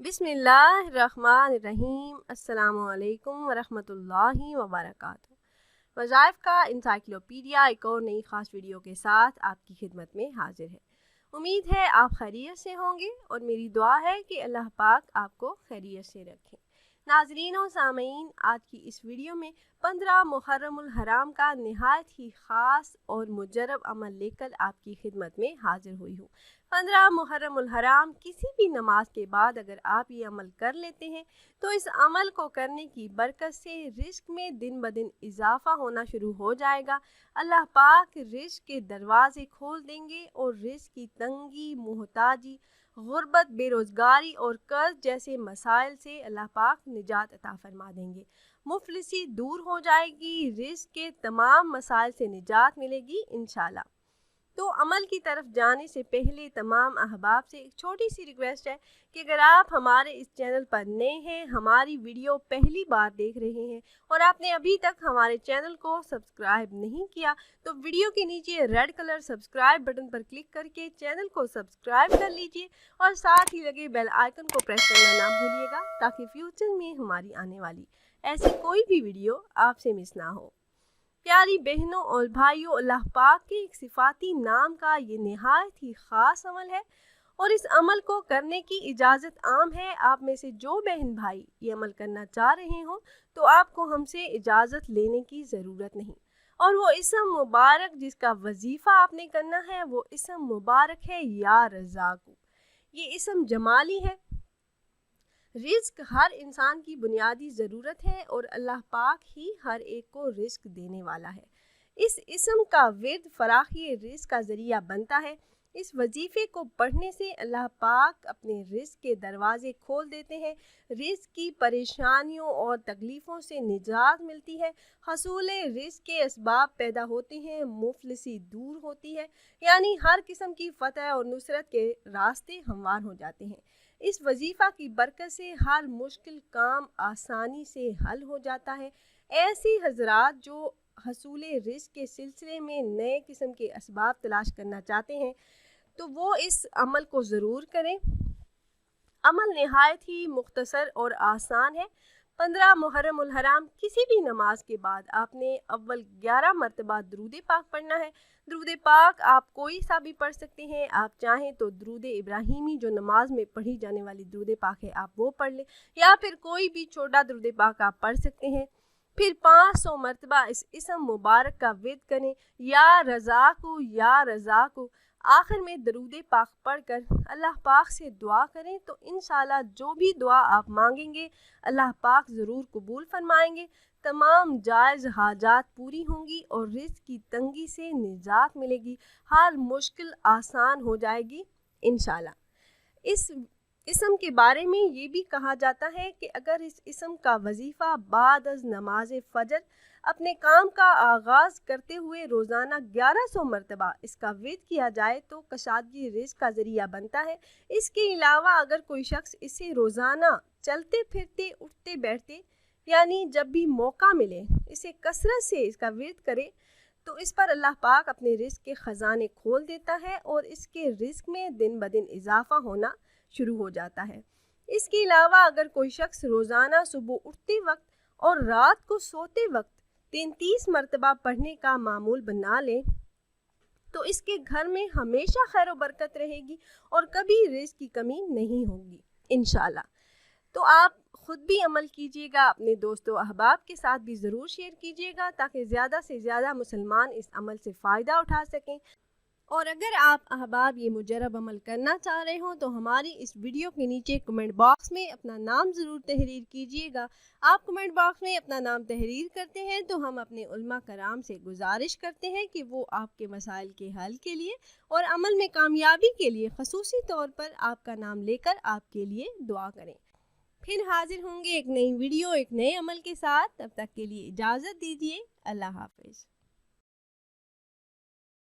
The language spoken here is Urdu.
بسم اللہ الرحمن الرحیم۔ السلام علیکم ورحمۃ اللہ وبرکاتہ۔ وظائف کا انسائکلوپیڈیا ایک اور نئی خاص ویڈیو کے ساتھ آپ کی خدمت میں حاضر ہے۔ امید ہے آپ خیریت سے ہوں گے اور میری دعا ہے کہ اللہ پاک آپ کو خیریت سے رکھیں۔ ناظرین و سامعین، آج کی اس ویڈیو میں 15 محرم الحرام کا نہایت ہی خاص اور مجرب عمل لے کر آپ کی خدمت میں حاضر ہوئی ہوں۔ 15 محرم الحرام کسی بھی نماز کے بعد اگر آپ یہ عمل کر لیتے ہیں تو اس عمل کو کرنے کی برکت سے رزق میں دن بدن اضافہ ہونا شروع ہو جائے گا۔ اللہ پاک رزق کے دروازے کھول دیں گے اور رزق کی تنگی، محتاجی، غربت، بے روزگاری اور قرض جیسے مسائل سے اللہ پاک نجات عطا فرما دیں گے۔ مفلسی دور ہو جائے گی، رزق کے تمام مسائل سے نجات ملے گی انشاءاللہ۔ تو عمل کی طرف جانے سے پہلے تمام احباب سے ایک چھوٹی سی ریکویسٹ ہے کہ اگر آپ ہمارے اس چینل پر نئے ہیں، ہماری ویڈیو پہلی بار دیکھ رہے ہیں اور آپ نے ابھی تک ہمارے چینل کو سبسکرائب نہیں کیا تو ویڈیو کے نیچے ریڈ کلر سبسکرائب بٹن پر کلک کر کے چینل کو سبسکرائب کر لیجئے اور ساتھ ہی لگے بیل آئیکن کو پریس کرنا نہ بھولیے گا تاکہ فیوچر میں ہماری آنے والی ایسی کوئی بھی ویڈیو آپ سے مس نہ ہو۔ پیاری بہنوں اور بھائیوں، اللہ پاک کے ایک صفاتی نام کا یہ نہایت ہی خاص عمل ہے اور اس عمل کو کرنے کی اجازت عام ہے۔ آپ میں سے جو بہن بھائی یہ عمل کرنا چاہ رہے ہوں تو آپ کو ہم سے اجازت لینے کی ضرورت نہیں، اور وہ اسم مبارک جس کا وظیفہ آپ نے کرنا ہے وہ اسم مبارک ہے یا رزاق۔ یہ اسم جمالی ہے۔ رزق ہر انسان کی بنیادی ضرورت ہے اور اللہ پاک ہی ہر ایک کو رزق دینے والا ہے۔ اس اسم کا ورد فراخی رزق کا ذریعہ بنتا ہے۔ اس وظیفے کو پڑھنے سے اللہ پاک اپنے رزق کے دروازے کھول دیتے ہیں، رزق کی پریشانیوں اور تکلیفوں سے نجات ملتی ہے، حصول رزق کے اسباب پیدا ہوتے ہیں، مفلسی دور ہوتی ہے، یعنی ہر قسم کی فتح اور نصرت کے راستے ہموار ہو جاتے ہیں۔ اس وظیفہ کی برکت سے ہر مشکل کام آسانی سے حل ہو جاتا ہے۔ ایسی حضرات جو حصول رزق کے سلسلے میں نئے قسم کے اسباب تلاش کرنا چاہتے ہیں تو وہ اس عمل کو ضرور کریں۔ عمل نہایت ہی مختصر اور آسان ہے۔ 15 محرم الحرام کسی بھی نماز کے بعد آپ نے اول 11 مرتبہ درود پاک پڑھنا ہے۔ درود پاک آپ کوئی سا بھی پڑھ سکتے ہیں، آپ چاہیں تو درود ابراہیمی جو نماز میں پڑھی جانے والی درود پاک ہے آپ وہ پڑھ لیں، یا پھر کوئی بھی چھوٹا درود پاک آپ پڑھ سکتے ہیں۔ پھر 500 مرتبہ اس اسم مبارک کا ورد کریں، یا رزاق یا رزاق۔ آخر میں درود پاک پڑھ کر اللہ پاک سے دعا کریں تو انشاءاللہ جو بھی دعا آپ مانگیں گے اللہ پاک ضرور قبول فرمائیں گے۔ تمام جائز حاجات پوری ہوں گی اور رزق کی تنگی سے نجات ملے گی، ہر مشکل آسان ہو جائے گی انشاءاللہ۔ اس اسم کے بارے میں یہ بھی کہا جاتا ہے کہ اگر اس اسم کا وظیفہ بعد از نماز فجر اپنے کام کا آغاز کرتے ہوئے روزانہ 1100 مرتبہ اس کا ورد کیا جائے تو کشادگی رزق کا ذریعہ بنتا ہے۔ اس کے علاوہ اگر کوئی شخص اسے روزانہ چلتے پھرتے اٹھتے بیٹھتے یعنی جب بھی موقع ملے اسے کثرت سے اس کا ورد کرے تو اس پر اللہ پاک اپنے رزق کے خزانے کھول دیتا ہے اور اس کے رزق میں دن بدن اضافہ ہونا شروع ہو جاتا ہے۔ اس کے علاوہ اگر کوئی شخص روزانہ صبح اٹھتے وقت اور رات کو سوتے وقت 33 مرتبہ پڑھنے کا معمول بنا لے تو اس کے گھر میں ہمیشہ خیر و برکت رہے گی اور کبھی رزق کی کمی نہیں ہوگی انشاءاللہ۔ تو آپ خود بھی عمل کیجیے گا، اپنے دوستوں و احباب کے ساتھ بھی ضرور شیئر کیجیے گا تاکہ زیادہ سے زیادہ مسلمان اس عمل سے فائدہ اٹھا سکیں۔ اور اگر آپ احباب یہ مجرب عمل کرنا چاہ رہے ہوں تو ہماری اس ویڈیو کے نیچے کمنٹ باکس میں اپنا نام ضرور تحریر کیجیے گا۔ آپ کمنٹ باکس میں اپنا نام تحریر کرتے ہیں تو ہم اپنے علماء کرام سے گزارش کرتے ہیں کہ وہ آپ کے مسائل کے حل کے لیے اور عمل میں کامیابی کے لیے خصوصی طور پر آپ کا نام لے کر آپ کے لیے دعا کریں۔ پھر حاضر ہوں گے ایک نئی ویڈیو ایک نئے عمل کے ساتھ، تب تک کے لیے اجازت دیجیے۔ اللہ حافظ۔